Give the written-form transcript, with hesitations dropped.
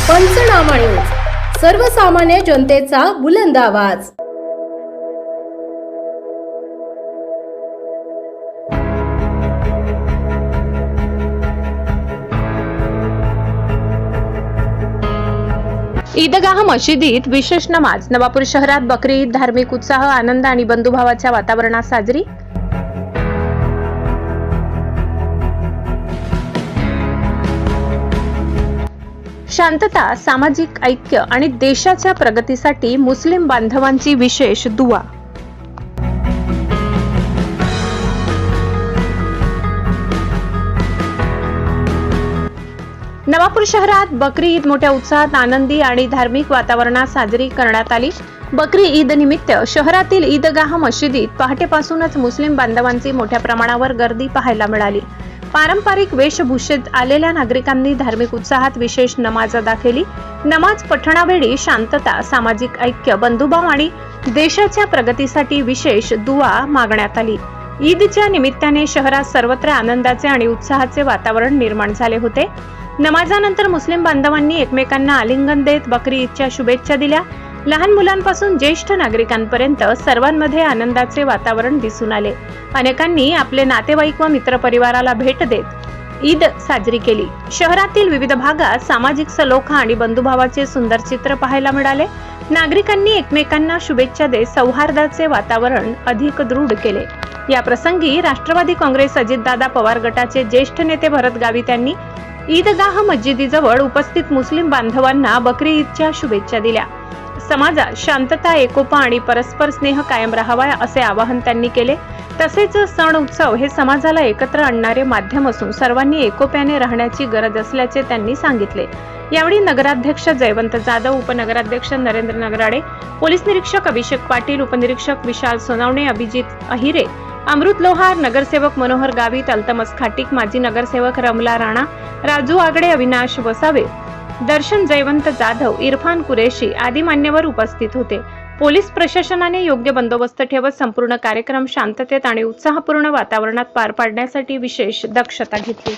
पंचनामा न्यूज, सर्वसामान्य जनतेचा बुलंद आवाज। ईदगाह मशिदीत विशेष नमाज। नवापूर शहरात बकरी ईद धार्मिक उत्साह, आनंद आणि बंधुभावाच्या वातावरणात साजरी। शांतता, सामाजिक ऐक्य आणि देशाच्या प्रगतीसाठी मुस्लिम बांधवांची विशेष दुआ। नवापूर शहरात बकरी ईद मोठ्या उत्साहात, आनंदी आणि धार्मिक वातावरणात साजरी करण्यात आली। बकरी ईद निमित्त शहरातील ईदगाह मशिदीत पहाटेपासूनच मुस्लिम बांधवांची मोठ्या प्रमाणावर गर्दी पाहायला मिळाली। पारंपरिक वेशभूषेत आलेल्या नागरिकांनी धार्मिक उत्साहात विशेष नमाज अदा केली। नमाज पठणावेळी शांतता, सामाजिक ऐक्य, बंधुभाव आणि देशाच्या प्रगतीसाठी विशेष दुआ मागण्यात आली। ईदच्या निमित्ताने शहरात सर्वत्र आनंदाचे आणि उत्साहाचे वातावरण निर्माण झाले होते। नमाजानंतर मुस्लिम बांधवांनी एकमेकांना आलिंगन देत बकरी ईदच्या शुभेच्छा दिल्या। लहान मुलांपासून ज्येष्ठ नागरिकांपर्यंत सर्वांमध्ये आनंदाचे वातावरण दिसून आले। अनेकांनी आपले नातेवाईक व मित्रपरिवाराला भेट देत ईद साजरी केली। शहरातील विविध भागात सामाजिक सलोखा आणि बंधुभावाचे सुंदर चित्र पाहायला मिळाले। नागरिकांनी एकमेकांना शुभेच्छा देत सौहार्दाचे वातावरण अधिक दृढ केले। या प्रसंगी राष्ट्रवादी काँग्रेस अजितदादा पवार गटाचे ज्येष्ठ नेते भरत गावित यांनी ईदगाह मस्जिदीजवळ उपस्थित मुस्लिम बांधवांना बकरी ईदच्या शुभेच्छा दिल्या। समाजात शांतता, एकोपा आणि परस्पर स्नेह कायम राहावा असे आवाहन त्यांनी केले। तसेच सण उत्सव हे समाजाला एकत्र आणणारे माध्यम असून सर्वांनी एकोप्याने राहण्याची गरज असल्याचे त्यांनी सांगितले। यावेळी नगराध्यक्ष जयवंत जाधव, उपनगराध्यक्ष नरेंद्र नगराडे, पोलीस निरीक्षक अभिषेक पाटील, उपनिरीक्षक विशाल सोनावणे, अभिजित अहिरे, अमृत लोहार, नगरसेवक मनोहर गावित, अल्तमस खाटिक, माजी नगरसेवक रमला राणा, राजू आगडे, अविनाश वसावे, दर्शन जयवंत जाधव, इरफान कुरेशी आदी मान्यवर उपस्थित होते। पोलीस प्रशासनाने योग्य बंदोबस्त ठेवत संपूर्ण कार्यक्रम शांततेत आणि उत्साहपूर्ण वातावरणात पार पाडण्यासाठी विशेष दक्षता घेतली।